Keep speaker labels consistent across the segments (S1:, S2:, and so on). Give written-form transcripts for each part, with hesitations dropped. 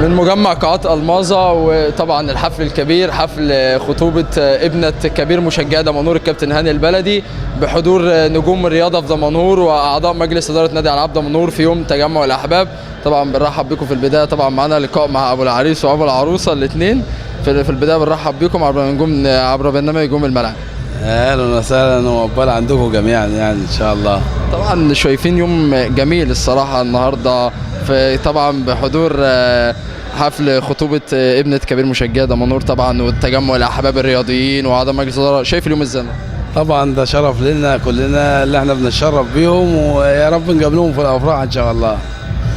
S1: من مجمع قاعات الماظة، وطبعا الحفل الكبير حفل خطوبة ابنة كبير مشجعي دمنهور الكابتن هاني البلدي بحضور نجوم الرياضة في دمنهور وأعضاء مجلس إدارة نادي ألعاب دمنهور في يوم تجمع الأحباب. طبعا بنرحب بكم في البداية، طبعا معانا لقاء مع أبو العريس وأبو العروسة الاثنين. في البداية بنرحب بكم عبر برنامج نجوم الملعب.
S2: اهلا وسهلا وعقبال عندكم جميعا يعني ان شاء الله.
S1: طبعا شايفين يوم جميل الصراحة النهاردة، في طبعا بحضور حفل خطوبة ابنة كبير مشجعي دمنهور طبعا والتجمع الأحباب الرياضيين وأعضاء مجلس الإدارة. شايف اليوم ازاي؟
S2: طبعا ده شرف لنا كلنا اللي احنا بنتشرف بيهم، ويا رب نقابلهم في الافراح ان شاء الله.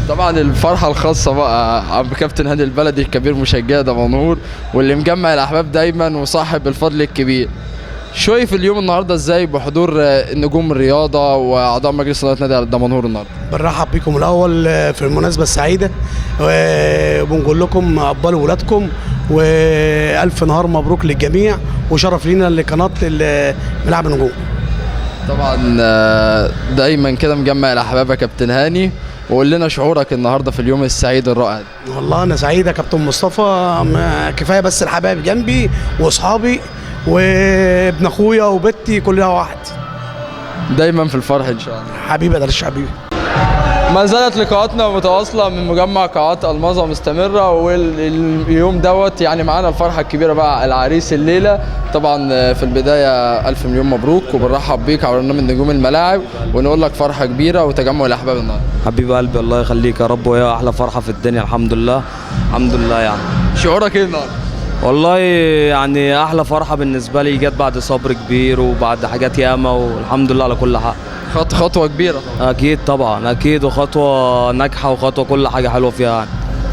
S1: طبعا الفرحة الخاصة بقى عم كابتن هاني البلدي كبير مشجعي دمنهور واللي مجمع الأحباب دايما وصاحب الفضل الكبير. شايف اليوم النهارده ازاي بحضور نجوم الرياضه واعضاء مجلس اداره نادي دمنهور النهارده؟
S3: بنرحب بكم الاول في المناسبه السعيده، وبنقول لكم عقبال ولادكم والف نهار مبروك للجميع، وشرف لينا لقناه ملعب النجوم.
S1: طبعا دايما كده مجمع الاحباب يا كابتن هاني، وقول لنا شعورك النهارده في اليوم السعيد الرائع ده.
S3: والله انا سعيد يا كابتن مصطفى، كفايه بس الحبايب جنبي واصحابي وابن اخويا وبنتي كلنا واحد.
S1: دايما في الفرح ان شاء الله.
S3: حبيبي يا درش حبيبي.
S1: ما زالت لقاءاتنا متواصله من مجمع قاعات الماظة مستمره، واليوم دوت يعني معانا الفرحه الكبيره بقى العريس الليله. طبعا في البدايه الف مليون مبروك، وبنرحب بيك على برنامج نجوم الملاعب، ونقول لك فرحه كبيره وتجمع الاحباب النهارده.
S4: حبيب قلبي الله يخليك يا رب، وهي احلى فرحه في الدنيا الحمد لله. الحمد لله. يعني
S1: شعورك ايه النهارده؟
S4: والله يعني احلى فرحه بالنسبه لي جت بعد صبر كبير وبعد حاجات ياما، والحمد لله على كل حق.
S1: خطوه كبيره طبعا.
S4: اكيد طبعا اكيد، وخطوه ناجحه وخطوه كل حاجه حلوه فيها يعني.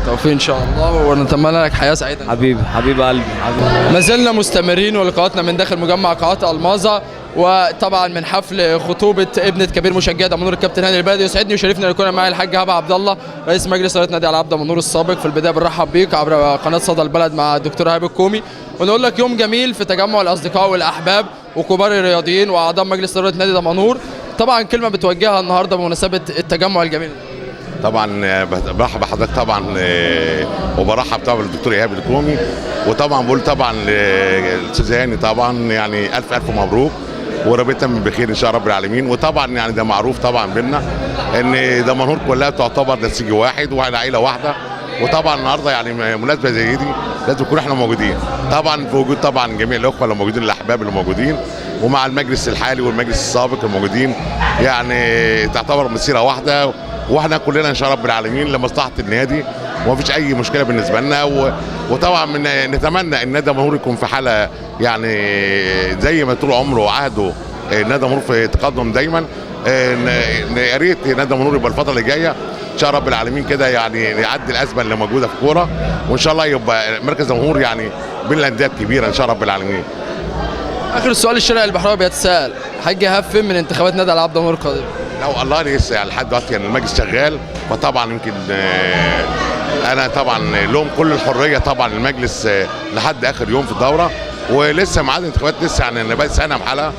S1: توفيق ان شاء الله، ونتمنى لك حياه سعيده.
S4: حبيب قلبي حبيبي.
S1: ما زلنا مستمرين ولقاءاتنا من داخل مجمع قاعات الماظة، وطبعا من حفل خطوبه ابنه كبير مشجعي دمنهور الكابتن هاني البلدي. يسعدني ويشرفني ان يكون معي الحاج هبه عبد الله رئيس مجلس اداره نادي العاب دمنهور السابق. في البدايه بنرحب بيك عبر قناه صدى البلد مع الدكتور هاب الكومي، ونقول لك يوم جميل في تجمع الاصدقاء والاحباب وكبار الرياضيين واعضاء مجلس اداره نادي دمنهور. طبعا كلمه بتوجهها النهارده بمناسبه التجمع الجميل.
S5: طبعا برحب بحضرتك طبعا، وبرحب طبعا بالدكتور ايهاب الكومي، وطبعا بقول طبعا للاستاذ هاني طبعا يعني الف الف مبروك وربنا من بخير ان شاء رب العالمين. وطبعا يعني ده معروف طبعا بينا ان دمنهور كلها تعتبر نسيج واحد واحنا عيله واحده، وطبعا النهارده يعني مناسبه زي دي لازم نكون احنا موجودين طبعا، في وجود طبعا جميع الاخوه اللي موجودين الاحباب اللي موجودين، ومع المجلس الحالي والمجلس السابق الموجودين، يعني تعتبر مسيره واحده، واحنا كلنا ان شاء رب العالمين لمصلحه النادي ومفيش اي مشكله بالنسبه لنا. وطبعا نتمنى ان نادي دمنهور يكون في حاله يعني زي ما طول عمره وعهده نادي دمنهور في تقدم دايما. يا ريت نادي دمنهور يبقى الفتره اللي جايه ان شاء رب العالمين كده يعني يعدي الازمه اللي موجوده في الكوره، وان شاء الله يبقى مركز دمنهور يعني بين الانديه الكبيره ان شاء رب العالمين.
S1: اخر السؤال الشارع البحراوي بيتساءل، حاج هاب فين من انتخابات نادي العاب دمنهور القادمه؟
S5: لا والله لسه يعني لحد دلوقتي يعني المجلس شغال، فطبعا يمكن انا طبعا لهم كل الحريه طبعا المجلس لحد اخر يوم في الدوره، ولسه ميعاد الانتخابات لسه يعني انا بقى سنه بحالها،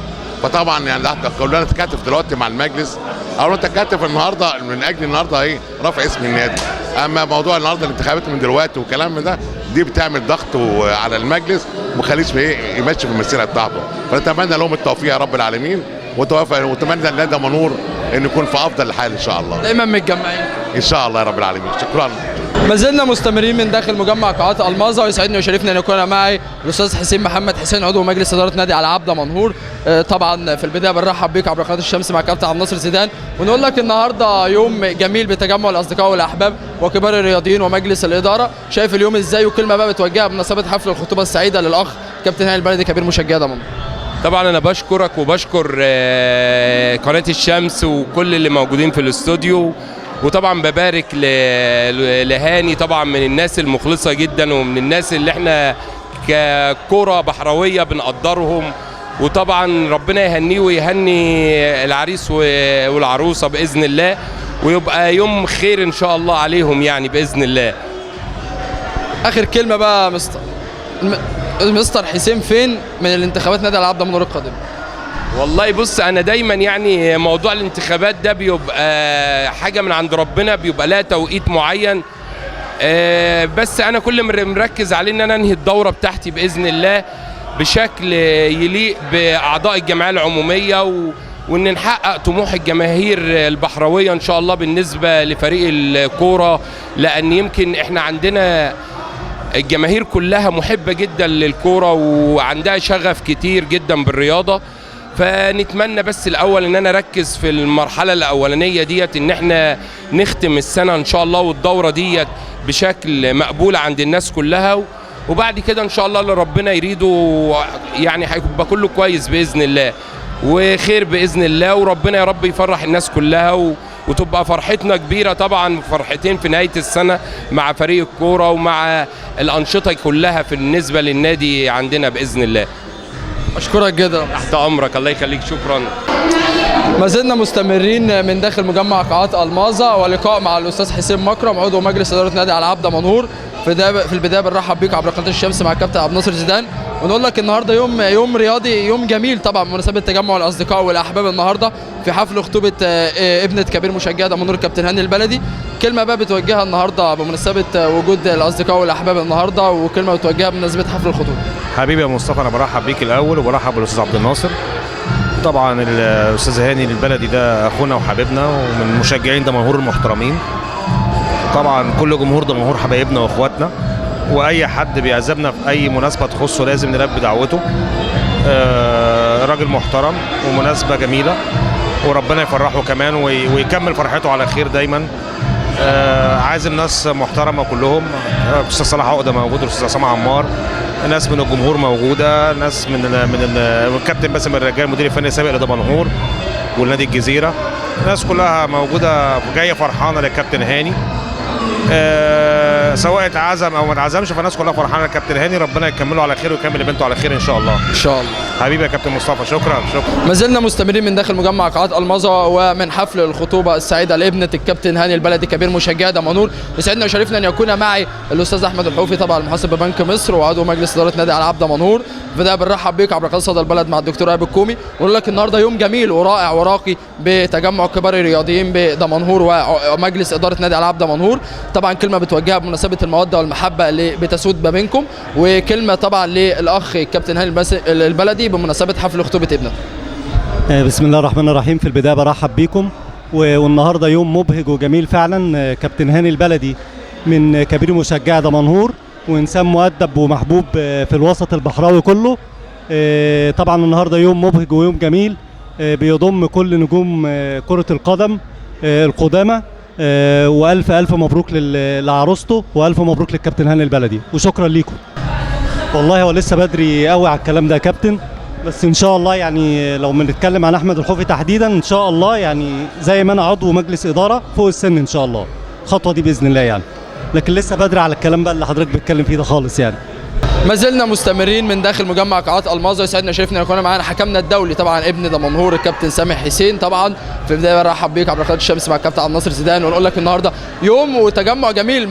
S5: فطبعا يعني كلنا نتكاتف دلوقتي مع المجلس او نتكاتف النهارده من اجل النهارده ايه رفع اسم النادي. اما موضوع النهارده الانتخابات من دلوقتي والكلام ده دي بتعمل ضغط على المجلس ومخليش يمشي في المسيره بتاعته، فنتمنى لهم التوفيق يا رب العالمين، واتمنى لنادي دمنهور ان يكون في افضل الحال ان شاء الله.
S1: دايما متجمعين
S5: ان شاء الله يا رب العالمين. شكرا.
S1: ما زلنا مستمرين من داخل مجمع قاعات الماظة، ويسعدني ويشرفني ان يكون معي الاستاذ حسين محمد حسين عضو مجلس اداره نادي العاب دمنهور. طبعا في البدايه بنرحب بيك عبر قناه الشمس مع كابتن عبد الناصر زيدان، ونقول لك النهارده يوم جميل بتجمع الاصدقاء والاحباب وكبار الرياضيين ومجلس الاداره. شايف اليوم ازاي، وكلمه بقى بتوجهها بمناسبه حفل الخطوبه السعيده للاخ كابتن هاني البلدي كبير مشجعي دمنهور؟
S6: طبعا انا بشكرك وبشكر قناه الشمس وكل اللي موجودين في الاستوديو، وطبعا ببارك لهاني طبعا من الناس المخلصه جدا ومن الناس اللي احنا ككره بحراويه بنقدرهم، وطبعا ربنا يهنيه ويهني العريس والعروسه باذن الله، ويبقى يوم خير ان شاء الله عليهم يعني باذن الله.
S1: اخر كلمه بقى مستر حسين فين من الانتخابات نادي العاب دمنهور القادمه؟
S6: والله بص انا دايما يعني موضوع الانتخابات ده بيبقى حاجه من عند ربنا، بيبقى لها توقيت معين بس انا كل مركز عليه ان انا انهي الدوره بتاعتي باذن الله بشكل يليق باعضاء الجمعيه العموميه وان نحقق طموح الجماهير البحراويه ان شاء الله بالنسبه لفريق الكوره، لان يمكن احنا عندنا الجماهير كلها محبه جدا للكوره وعندها شغف كتير جدا بالرياضه. فنتمنى بس الاول ان انا اركز في المرحله الاولانيه ديت ان احنا نختم السنه ان شاء الله والدوره ديت بشكل مقبول عند الناس كلها، وبعد كده ان شاء الله اللي ربنا يريده يعني هيبقى كله كويس باذن الله وخير باذن الله، وربنا يا رب يفرح الناس كلها وتبقى فرحتنا كبيره طبعا، فرحتين في نهايه السنه مع فريق الكوره ومع الانشطه كلها بالنسبه للنادي عندنا باذن الله.
S1: اشكرك جدا.
S6: تحت امرك، الله يخليك، شكرا.
S1: ما زلنا مستمرين من داخل مجمع قاعات الماظة ولقاء مع الاستاذ حسين مكرم عضو مجلس اداره نادي العاب دمنهور. في البدايه بنرحب بيك عبر قناه الشمس مع الكابتن عبد الناصر زيدان، ونقول لك النهارده يوم رياضي، يوم جميل طبعا بمناسبه تجمع الاصدقاء والاحباب النهارده في حفل خطوبه ابنه كبير مشجع دمنهور الكابتن هاني البلدي. كلمه بقى بتوجهها النهارده بمناسبه وجود الاصدقاء والاحباب النهارده، وكلمه بتوجهها بمناسبه حفل الخطوبه.
S7: حبيبي يا مصطفى، انا برحب بيك الاول وبرحب بالاستاذ عبد الناصر. طبعا الاستاذ هاني البلدي ده اخونا وحبيبنا ومن مشجعين دمنهور المحترمين. طبعا كل جمهور دمنهور حبايبنا واخواتنا، واي حد بيعزمنا في اي مناسبه تخصه لازم نلبي دعوته. راجل محترم ومناسبه جميله، وربنا يفرحه كمان ويكمل فرحته على خير دايما. عازم ناس محترمه كلهم، الاستاذ صلاح عقده موجود، الاستاذ عصام عمار، ناس من الجمهور موجوده، ناس من الكابتن باسم الرجال المدير الفني السابق لدمنهور والنادي الجزيره، الناس كلها موجوده جايه فرحانه للكابتن هاني. سواء اتعزم او ما اتعزمش فالناس كلها فرحانه للكابتن هاني، ربنا يكمله على خير ويكمل بنته على خير ان شاء الله.
S1: ان شاء الله.
S7: حبيبي يا كابتن مصطفى، شكرا.
S1: ما زلنا مستمرين من داخل مجمع قاعات الماظة ومن حفل الخطوبه السعيده لابنه الكابتن هاني البلدي كبير مشجع دمنهور. يسعدنا ويشرفنا ان يكون معي الاستاذ احمد الحوفي طبعا المحاسب ببنك مصر وعضو مجلس اداره نادي العاب دمنهور. في البدايه بنرحب بيك عبر قناه صدى البلد مع الدكتور ايهاب الكومي، ونقول لك النهارده يوم جميل ورائع وراقي بتجمع كبار الرياضيين بدمنهور ومجلس اداره نادي العاب دمنهور. طبعا كلمه بتوجهها بمناسبه الموده والمحبه اللي بتسود ما بينكم، وكلمه طبعا للاخ الكابتن هاني البلدي بمناسبه حفل خطوبه ابنته.
S8: بسم الله الرحمن الرحيم. في البدايه برحب بيكم، والنهارده يوم مبهج وجميل فعلا. كابتن هاني البلدي من كبير مشجع دمنهور وانسان مؤدب ومحبوب في الوسط البحراوي كله. طبعا النهارده يوم مبهج ويوم جميل بيضم كل نجوم كره القدم القدامى. والف الف مبروك لعروسته، والف مبروك للكابتن هاني البلدي، وشكرا ليكم. والله هو لسه بدري قوي على الكلام ده يا كابتن، بس ان شاء الله يعني لو بنتكلم عن احمد الحوفي تحديدا ان شاء الله يعني زي ما انا عضو مجلس اداره فوق السن ان شاء الله الخطوه دي باذن الله يعني، لكن لسه بدري على الكلام بقى اللي حضرتك بتتكلم فيه ده خالص يعني.
S1: ما زلنا مستمرين من داخل مجمع قاعات الماظة. يسعدنا شرفنا يكون معانا حكمنا الدولي طبعا ابن دمنهور الكابتن سامح حسين. طبعا في البدايه برحب بيك عبر قناه الشمس مع الكابتن عبد الناصر زيدان، ونقول لك النهارده يوم وتجمع جميل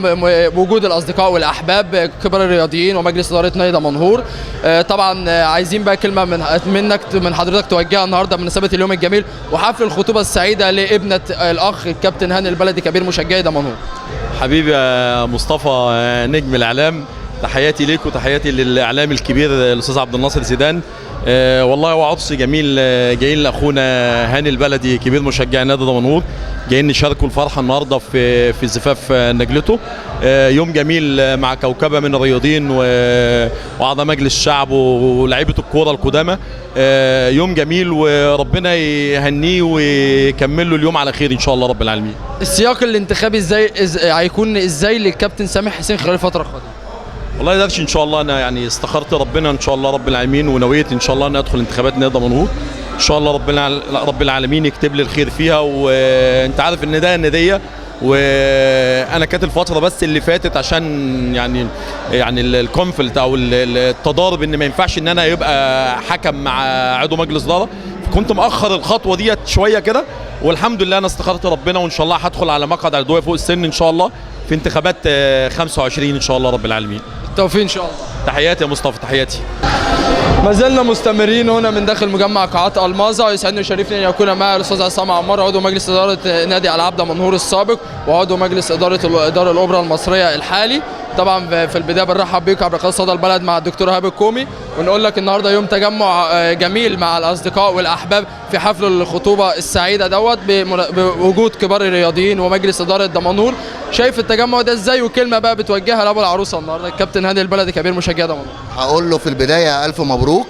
S1: بوجود الاصدقاء والاحباب كبار الرياضيين ومجلس اداره نادي دمنهور. طبعا عايزين بقى كلمه من حضرتك توجهها النهارده بمناسبه اليوم الجميل وحفل الخطوبه السعيده لابنه الاخ الكابتن هاني البلدي كبير مشجعي دمنهور.
S9: حبيبي يا مصطفى نجم الاعلام، تحياتي ليك وتحياتي للاعلام الكبير الاستاذ عبد الناصر زيدان. والله هو عطس جميل جايين لاخونا هاني البلدي كبير مشجع نادي دمنهور، جايين نشاركوا الفرحه النهارده في زفاف نجلته. يوم جميل مع كوكبه من الرياضيين واعضاء مجلس الشعب ولاعيبه الكوره القدامى. يوم جميل وربنا يهنيه ويكمل له اليوم على خير ان شاء الله رب العالمين.
S1: السياق الانتخابي هيكون ازاي للكابتن سامح حسين خلال الفتره القادمه؟
S9: والله يقدرش ان شاء الله، انا يعني استخرت ربنا ان شاء الله رب العالمين ونويت ان شاء الله ان ادخل انتخابات نادي دمنهور ان شاء الله رب العالمين يكتب لي الخير فيها. وانت عارف ان ده نديه، وانا كانت الفتره بس اللي فاتت عشان يعني الكونفلت او التضارب ان ما ينفعش ان انا يبقى حكم مع عضو مجلس اداره، كنت مأخر الخطوه ديت شويه كده، والحمد لله انا استخرت ربنا وان شاء الله هدخل على مقعد عضويه فوق السن ان شاء الله في انتخابات 25 ان شاء الله رب العالمين.
S1: التوفيق ان شاء الله.
S9: تحياتي يا مصطفى، تحياتي.
S1: ما زلنا مستمرين هنا من داخل مجمع قاعات الماظة، ويسعدني ويشرفني ان يكون معي الاستاذ عصام عمار عضو مجلس اداره نادي العاب دمنهور السابق وعضو مجلس اداره الاوبرا المصريه الحالي. طبعا في البدايه بنرحب بيك عبر قناه صدى البلد مع الدكتور ايهاب الكومي، ونقول لك النهارده يوم تجمع جميل مع الاصدقاء والاحباب في حفل الخطوبه السعيده دوت بوجود كبار الرياضيين ومجلس اداره دمنهور. شايف التجمع ده ازاي؟ وكلمه بقى بتوجهها لابو العروسه النهارده الكابتن هاني البلدي كبير مشجع دمنهور.
S10: هقول له في البدايه الف مبروك.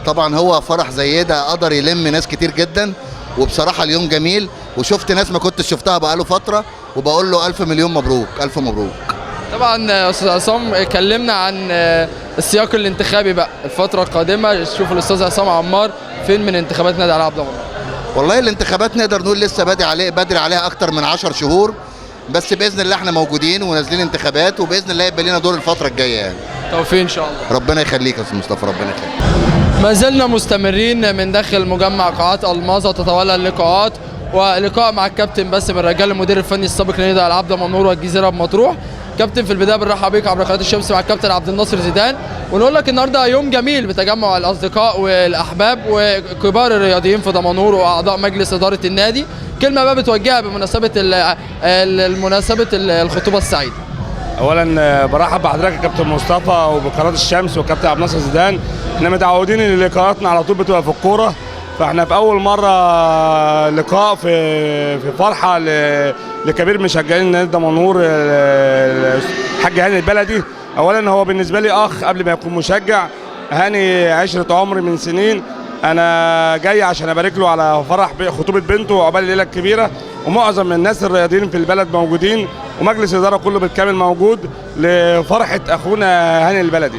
S10: طبعا هو فرح زي ده قدر يلم ناس كتير جدا، وبصراحه اليوم جميل وشفت ناس ما كنتش شفتها بقاله فتره، وبقول له الف مليون مبروك، الف مبروك.
S1: طبعا استاذ عصام كلمنا عن السياق الانتخابي بقى الفتره القادمه، شوف الاستاذ عصام عمار فين من انتخابات نادي العاب دمنهور.
S10: والله الانتخابات نقدر نقول لسه بدري عليها اكتر من 10 شهور، بس باذن الله احنا موجودين ونازلين انتخابات، وباذن الله يبقى لنا دور الفتره الجايه يعني.
S1: توفيق ان شاء الله.
S10: ربنا يخليك يا استاذ مصطفى، ربنا يخليك.
S1: ما زلنا مستمرين من داخل مجمع قاعات الماظة، وتتولى اللقاءات ولقاء مع الكابتن باسم الرجال المدير الفني السابق لنادي العاب دمنهور والجزيره بمطروح. كابتن في البدايه بنرحب بيك عبر قناه الشمس مع الكابتن عبد الناصر زيدان، ونقول لك النهارده يوم جميل بتجمع الاصدقاء والاحباب وكبار الرياضيين في دمنهور واعضاء مجلس اداره النادي. كلمه بقى بتوجهها بمناسبه الخطوبه السعيده.
S11: اولا برحب بحضرتك يا كابتن مصطفى وبقناه الشمس وكابتن عبد الناصر زيدان. احنا متعودين ان لقاءاتنا على طول بتبقى في الكوره، فاحنا في اول مره لقاء في فرحه لكبير مشجعين نادي دمنهور الحاج هاني البلدي. اولا هو بالنسبه لي اخ قبل ما يكون مشجع، هاني عشره عمري من سنين. انا جاي عشان ابارك له على فرح خطوبه بنته وعقبال الليله الكبيره، ومعظم الناس الرياضيين في البلد موجودين، ومجلس الاداره كله بالكامل موجود لفرحه اخونا هاني البلدي.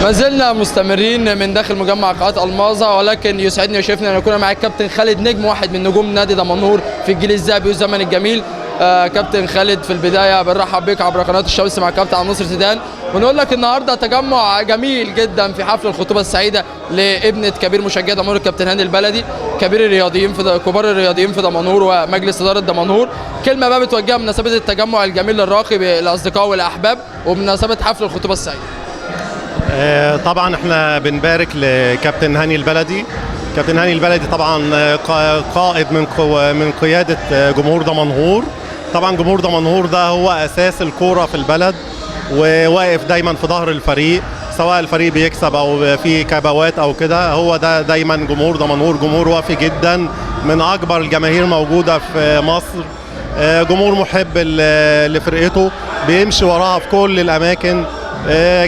S1: ما زلنا مستمرين من داخل مجمع قاعات الماظة، ولكن يسعدني ويشرفني ان يكون معي الكابتن خالد نجم، واحد من نجوم نادي دمنهور في الجيل الذهبي والزمن الجميل. كابتن خالد في البدايه بنرحب بك عبر قناه الشمس مع الكابتن عبد الناصر زيدان، ونقول لك النهارده تجمع جميل جدا في حفل الخطوبه السعيده لابنه كبير مشجع دمنهور الكابتن هاني البلدي كبار الرياضيين في دمنهور ومجلس اداره دمنهور. كلمه بقى بتوجهها بمناسبه التجمع الجميل الراقي بالاصدقاء والاحباب وبمناسبه حفل الخطوبه السعيده.
S12: طبعا احنا بنبارك لكابتن هاني البلدي. كابتن هاني البلدي طبعا قائد من قياده جمهور دمنهور. طبعا جمهور دمنهور ده هو اساس الكوره في البلد، وواقف دايما في ظهر الفريق سواء الفريق بيكسب او في كبوات او كده. هو ده دايما جمهور دمنهور، جمهور وافي جدا من اكبر الجماهير موجوده في مصر. جمهور محب لفرقته، بيمشي وراها في كل الاماكن.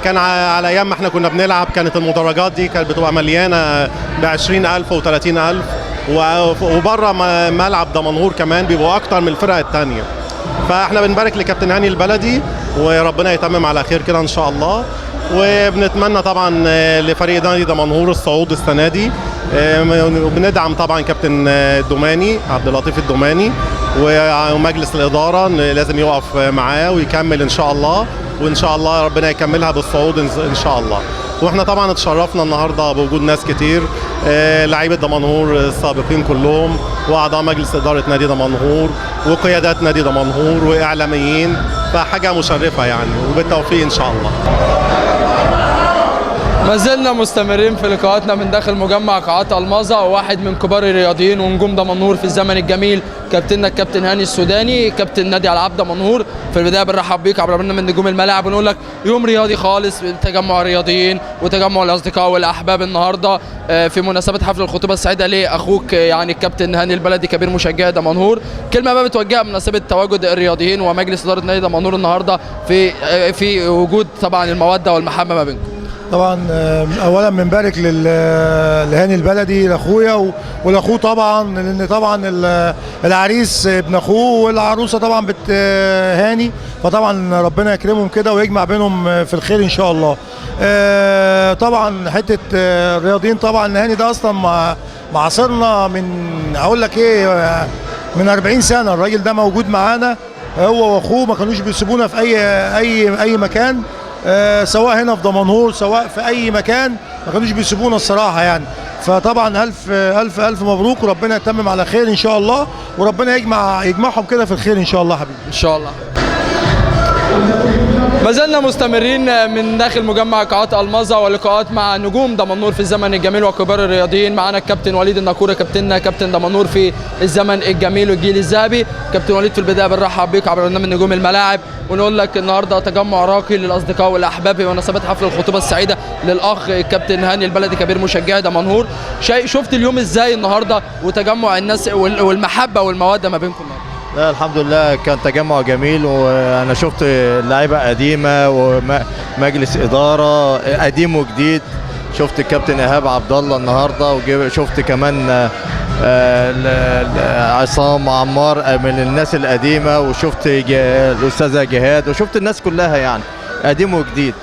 S12: كان على ايام ما احنا كنا بنلعب كانت المدرجات دي كانت بتبقى مليانه ب20,000 و30,000، وبره ملعب دمنهور كمان بيبقوا اكتر من الفرق الثانيه. فاحنا بنبارك لكابتن هاني البلدي وربنا يتمم على خير كده ان شاء الله. وبنتمنى طبعا لفريق نادي دمنهور الصعود السنه دي، وبندعم طبعا كابتن الدوماني عبد اللطيف الدوماني ومجلس الاداره لازم يقف معاه ويكمل ان شاء الله، وان شاء الله ربنا يكملها بالصعود ان شاء الله. واحنا طبعا اتشرفنا النهارده بوجود ناس كتير، لعيبه دمنهور السابقين كلهم واعضاء مجلس اداره نادي دمنهور وقيادات نادي دمنهور واعلاميين، فحاجه مشرفه يعني، وبالتوفيق ان شاء الله.
S1: ما زلنا مستمرين في لقاءاتنا من داخل مجمع قاعات الماظة، وواحد من كبار الرياضيين ونجوم دمنهور في الزمن الجميل كابتننا الكابتن هاني السوداني كابتن نادي العاب دمنهور. في البدايه بنرحب بيك عبر برنامج من نجوم الملاعب، ونقول لك يوم رياضي خالص، تجمع الرياضيين وتجمع الاصدقاء والاحباب النهارده في مناسبه حفل الخطوبه السعيده لاخوك يعني الكابتن هاني البلدي كبير مشجع دمنهور. كلمه بقى بتوجهها بمناسبه تواجد الرياضيين ومجلس اداره نادي دمنهور النهارده في وجود طبعا الموده والمحبه ما بينكم.
S13: طبعا اولا بنبارك لهاني البلدي لاخويا ولاخوه طبعا، لان طبعا العريس ابن اخوه والعروسه طبعا بنت هاني، فطبعا ربنا يكرمهم كده ويجمع بينهم في الخير ان شاء الله. طبعا حته الرياضيين طبعا هاني ده اصلا معاصرنا من هقول لك ايه من 40 سنه. الراجل ده موجود معانا هو واخوه، ما كانوش بيسيبونا في اي مكان، سواء هنا في دمنهور سواء في اي مكان، ما كانوش بيسيبونا الصراحه يعني. فطبعا الف الف الف مبروك، وربنا يتمم على خير ان شاء الله، وربنا يجمعهم كده في الخير ان شاء الله حبيبي.
S1: ان شاء الله. ما زلنا مستمرين من داخل مجمع قاعات الماظة ولقاءات مع نجوم دمنهور في الزمن الجميل وكبار الرياضيين. معانا الكابتن وليد الناكورة، كابتننا كابتن دمنهور في الزمن الجميل والجيل الذهبي. كابتن وليد، في البدايه بنرحب بيك عبر برنامج نجوم الملاعب، ونقول لك النهارده تجمع راقي للاصدقاء والاحباب بمناسبه حفل الخطوبه السعيده للاخ الكابتن هاني البلدي كبير مشجعي دمنهور. شفت اليوم ازاي النهارده وتجمع الناس والمحبه والموده ما بينكم النهارده؟
S14: لا الحمد لله كان تجمع جميل، وانا شفت لعيبه قديمه ومجلس اداره قديم وجديد. شفت الكابتن ايهاب عبد الله النهارده، وشفت كمان عصام عمار من الناس القديمه، وشفت الاستاذه جهاد، وشفت الناس كلها يعني قديم وجديد.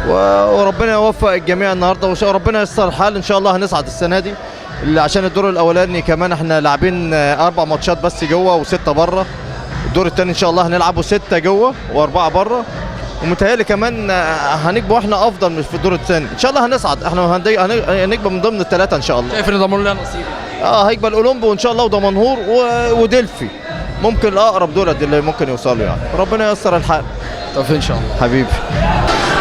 S14: وربنا يوفق الجميع النهارده، وربنا ييسر الحال. ان شاء الله هنصعد السنه دي، عشان الدور الاولاني كمان احنا لاعبين 4 ماتشات بس جوه و6 بره. الدور الثاني ان شاء الله هنلعبوا 6 جوه و4 بره، ومتهيألي كمان هنكبوا احنا افضل من في الدور الثاني. ان شاء الله هنصعد، احنا هنكبوا من ضمن ال3 ان شاء الله.
S1: شايف ان دمنهور لها نصيب؟
S14: هيكبل اولمبو ان شاء الله ودمنهور ودلفي، ممكن الاقرب دولت اللي ممكن يوصلوا يعني. ربنا ييسر الحال.
S1: طب ان شاء الله
S14: حبيبي.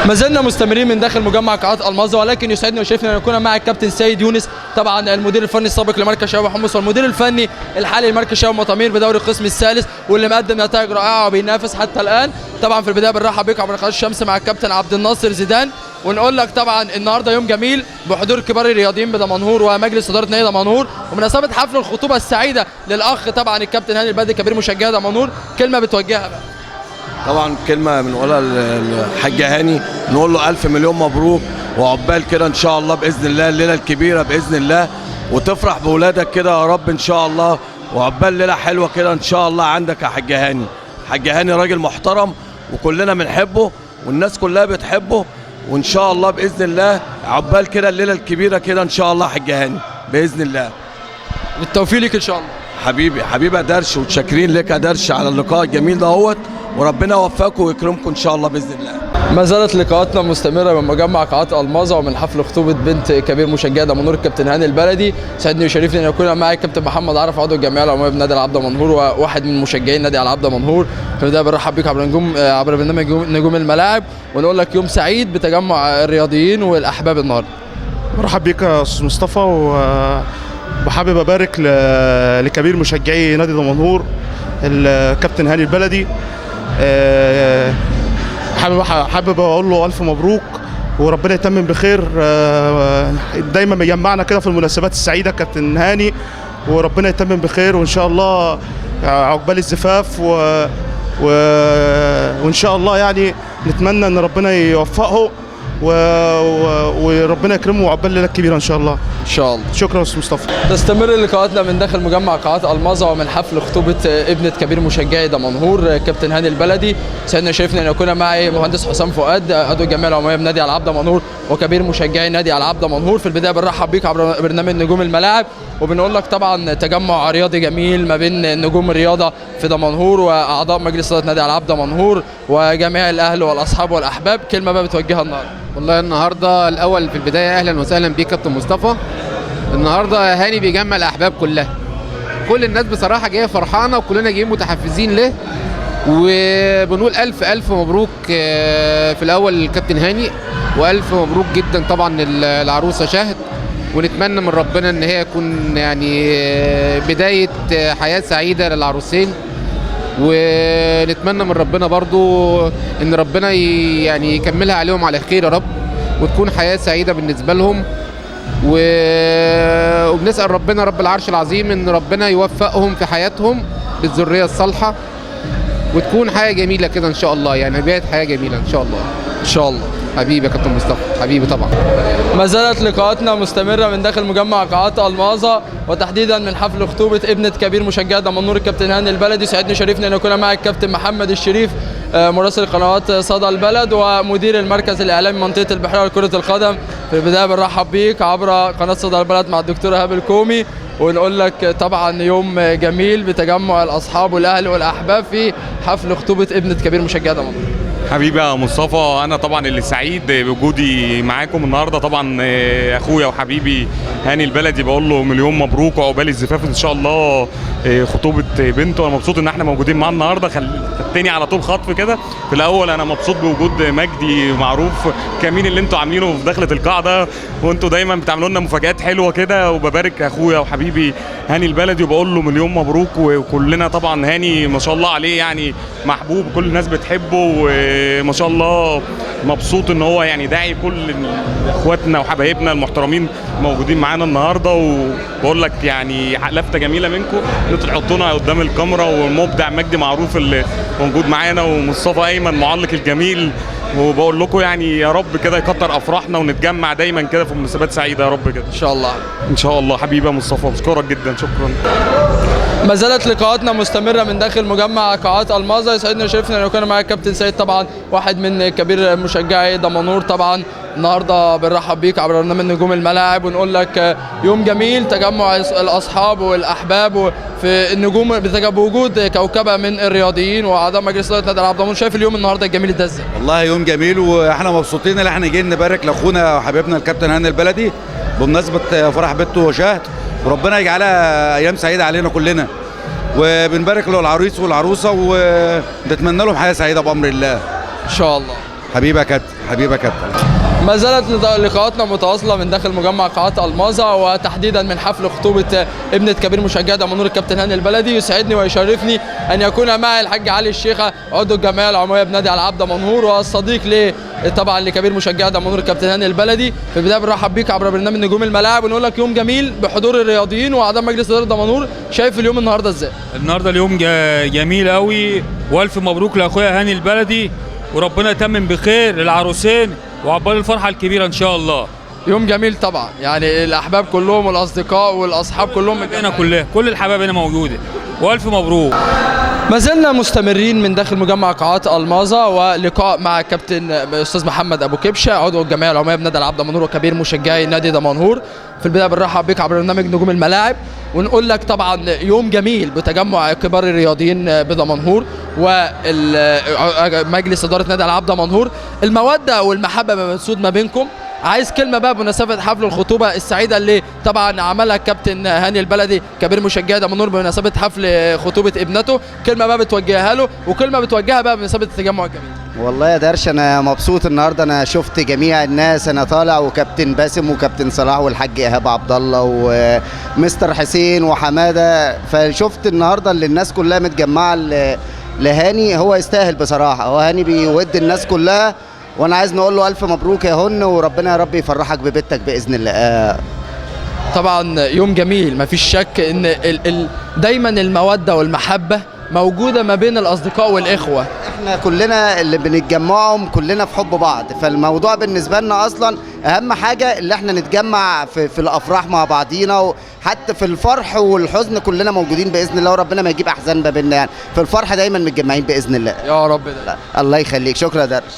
S1: ما زلنا مستمرين من داخل مجمع قاعات الماظة، ولكن يسعدني ويشرفني ان يكون مع الكابتن سيد يونس، طبعا المدير الفني السابق لمركز شباب حمص والمدير الفني الحالي لمركز شباب مطامير بدوري القسم الثالث، واللي مقدم نتائج رائعه وبينافس حتى الان. طبعا في البدايه بنرحب بك عبر قناه الشمس مع الكابتن عبد الناصر زيدان، ونقول لك طبعا النهارده يوم جميل بحضور كبار الرياضيين بدمنهور ومجلس اداره نادي دمنهور، ومناسبه حفل الخطوبه السعيده للاخ طبعا الكابتن هاني البلدي كبير مشجعي دمنهور. كلمه بتوجهها بقى؟
S2: طبعا كلمه بنقولها للحاج هاني، نقول له 1000 مليون مبروك، وعقبال كده ان شاء الله باذن الله الليله الكبيره باذن الله، وتفرح باولادك كده يا رب ان شاء الله، وعقبال ليله حلوه كده ان شاء الله عندك يا حاج هاني. حاج هاني راجل محترم وكلنا بنحبه والناس كلها بتحبه، وان شاء الله باذن الله عقبال كده الليله الكبيره كده ان شاء الله يا حاج هاني باذن الله.
S1: بالتوفيق ليك ان شاء الله.
S2: حبيبي يا درش، وتشكرين لك يا درش على اللقاء الجميل دهوت، وربنا يوفقكم ويكرمكم ان شاء الله باذن الله.
S1: ما زالت لقاءاتنا مستمره من مجمع قاعات الماظة ومن حفل خطوبه بنت كبير مشجعي دمنهور الكابتن هاني البلدي. سعدني وشرفني ان يكون معي الكابتن محمد عرف عضو الجمعيه العموميه بنادي العاب دمنهور وواحد من مشجعين نادي العاب دمنهور. في البدايه بنرحب بيك عبر برنامج نجوم الملاعب، ونقول لك يوم سعيد بتجمع الرياضيين والاحباب النهارده.
S15: برحب بيك يا استاذ مصطفى، وحابب ابارك لكبير مشجعي نادي دمنهور الكابتن هاني البلدي. حابب اقول له الف مبروك وربنا يتمم بخير. دايما مجمعنا كده في المناسبات السعيده كابتن هاني، وربنا يتمم بخير، وان شاء الله عقبال الزفاف وان شاء الله يعني نتمنى ان ربنا يوفقه وربنا يكرمه وعقبال الليله الكبيره ان شاء الله.
S1: ان شاء الله.
S15: شكرا استاذ مصطفى.
S1: تستمر لقاءاتنا من داخل مجمع قاعات الماظة ومن حفل خطوبه ابنه كبير مشجعي دمنهور كابتن هاني البلدي. سعدني وشرفني ان يكون معي مهندس حسام فؤاد عضو الجمعيه العموميه بنادي العاب دمنهور وكبير مشجعي نادي العاب دمنهور. في البدايه بنرحب بيك عبر برنامج نجوم الملاعب، وبنقول لك طبعا تجمع رياضي جميل ما بين نجوم الرياضه في دمنهور واعضاء مجلس اداره نادي العاب دمنهور وجميع الاهل والاصحاب والاحباب. كلمه بقى بتوجهها النهارده؟
S16: والله النهارده الاول في البدايه اهلا وسهلا بيك كابتن مصطفى. النهارده هاني بيجمع الاحباب كلها، كل الناس بصراحه جايه فرحانه وكلنا جايين متحفزين له، وبنقول الف مبروك في الاول للكابتن هاني، والف مبروك جدا طبعا العروسه شهد، ونتمنى من ربنا ان هي تكون يعني بدايه حياه سعيده للعروسين، ونتمنى من ربنا برضو ان ربنا يعني يكملها عليهم على خير يا رب، وتكون حياه سعيده بالنسبه لهم، وبنسال ربنا رب العرش العظيم ان ربنا يوفقهم في حياتهم بالذريه الصالحه، وتكون حياه جميله كده ان شاء الله، يعني بدايه حياه جميله ان شاء الله.
S1: ان شاء الله.
S16: حبيبي يا كابتن مصطفى، حبيبي طبعا.
S1: ما زالت لقاءاتنا مستمره من داخل مجمع قاعات الماظة، وتحديدا من حفل خطوبه ابنه كبير مشجعي دمنهور الكابتن هاني البلدي. سعدني وشرفني ان يكون معي الكابتن محمد الشريف مراسل قنوات صدى البلد ومدير المركز الاعلامي منطقه البحيره لكره القدم. في البدايه بنرحب بيك عبر قناه صدى البلد مع الدكتور ايهاب الكومي، ونقول لك طبعا يوم جميل بتجمع الاصحاب والاهل والاحباب في حفل خطوبه ابنه كبير مشجعي دمنهور.
S17: حبيبي يا مصطفى، انا طبعا اللي سعيد بوجودي معاكم النهارده. طبعا اخويا وحبيبي هاني البلدي بقول له مليون مبروك وعقبال الزفاف ان شاء الله خطوبه بنته. انا مبسوط ان احنا موجودين معاه النهارده. خدتني على طول خطف كده. في الاول انا مبسوط بوجود مجدي معروف كمين اللي انتوا عاملينه في دخله القاعده، وانتوا دايما بتعملوا لنا مفاجآت حلوه كده. وببارك اخويا وحبيبي هاني البلدي وبقول له مليون مبروك. وكلنا طبعا هاني ما شاء الله عليه يعني محبوب، كل الناس بتحبه وما شاء الله. مبسوط ان هو يعني داعي كل اخواتنا وحبايبنا المحترمين موجودين معانا النهارده. وبقول لك يعني لفته جميله منكم انتوا تحطونا قدام الكاميرا، والمبدع مجدي معروف اللي موجود معانا، ومصطفى ايمن معلق الجميل. وبقول لكم يعني يا رب كده يكتر افراحنا ونتجمع دايما كده في مناسبات سعيده يا رب كده
S1: ان شاء الله.
S17: ان شاء الله حبيبي يا مصطفى، بشكرك جدا. شكرا.
S1: ما زالت لقاءاتنا مستمره من داخل مجمع قاعات الماظة. يسعدنا ويشرفنا ان يكون معايا الكابتن سيد، طبعا واحد من كبير مشجعي دمنهور. طبعا النهارده بنرحب بيك عبر برنامج نجوم الملاعب ونقول لك يوم جميل، تجمع الاصحاب والاحباب في النجوم بوجود كوكبه من الرياضيين واعضاء مجلس اداره نادي العاب دمنهور. شايف اليوم النهارده الجميل ده ازاي؟
S18: والله يوم جميل، واحنا مبسوطين ان احنا جايين نبارك لاخونا وحبيبنا الكابتن هاني البلدي بمناسبه فرح بنته وشهد، وربنا يجعلها ايام سعيده علينا كلنا. وبنبارك له العريس والعروسه ونتمنى لهم حياه سعيده بامر الله
S1: ان شاء الله.
S18: حبيبي يا كابتن، حبيبي يا كابتن.
S1: ما زالت لقاءاتنا متواصله من داخل مجمع قاعات الماظة، وتحديدا من حفل خطوبه ابنه كبير مشجعي دمنهور الكابتن هاني البلدي. يسعدني ويشرفني ان يكون معي الحاج علي الشيخه عضو الجمعيه العموميه بنادي العاب دمنهور، والصديق طبعا لكبير مشجعي دمنهور الكابتن هاني البلدي. في البدايه بنرحب بيك عبر برنامج نجوم الملاعب ونقول لك يوم جميل بحضور الرياضيين واعضاء مجلس اداره دمنهور. شايف اليوم النهارده ازاي؟
S19: النهارده اليوم جميل قوي، والف مبروك لاخويا هاني البلدي، وربنا يتمم بخير العروسين وعقبال الفرحه الكبيره ان شاء الله.
S1: يوم جميل طبعا، يعني الاحباب كلهم والاصدقاء والاصحاب كلهم
S19: هنا، كل الحبايب هنا موجوده، والف مبروك.
S1: ما زلنا مستمرين من داخل مجمع قاعات الماظة، ولقاء مع كابتن استاذ محمد ابو كبشه عضو الجمعيه العموميه بنادي العاب دمنهور وكبير مشجعي نادي دمنهور. في البدايه بنرحب بك عبر برنامج نجوم الملاعب ونقول لك طبعا يوم جميل بتجمع كبار الرياضيين بدمنهور ومجلس اداره نادي العاب دمنهور. الموده والمحبه بتسود ما بينكم. عايز كلمه بقى بمناسبه حفل الخطوبه السعيده اللي طبعا عملها الكابتن هاني البلدي كبير مشجعي دمنهور بمناسبه حفل خطوبه ابنته. كلمه بقى بتوجهها له وكلمه بتوجهها بقى بمناسبه التجمع الجميل.
S20: والله يا درش انا مبسوط النهارده، انا شفت جميع الناس، انا طالع وكابتن باسم وكابتن صلاح والحاج ايهاب عبد الله ومستر حسين وحماده، فشفت النهارده اللي الناس كلها متجمعه لهاني. هو يستاهل بصراحه، هو هاني بيود الناس كلها، وانا عايز نقول له الف مبروك يا هن، وربنا يا رب يفرحك ببيتك باذن الله.
S1: طبعا يوم جميل، مفيش شك ان دايما الموده والمحبه موجوده ما بين الاصدقاء والاخوه.
S20: احنا كلنا اللي بنتجمعهم كلنا في حب بعض، فالموضوع بالنسبه لنا اصلا اهم حاجه اللي احنا نتجمع في الافراح مع بعضينا، وحتى في الفرح والحزن كلنا موجودين باذن الله، وربنا ما يجيب احزان ما بيننا. يعني في الفرح دايما متجمعين باذن الله
S1: يا رب.
S20: الله يخليك، شكرا يا درش.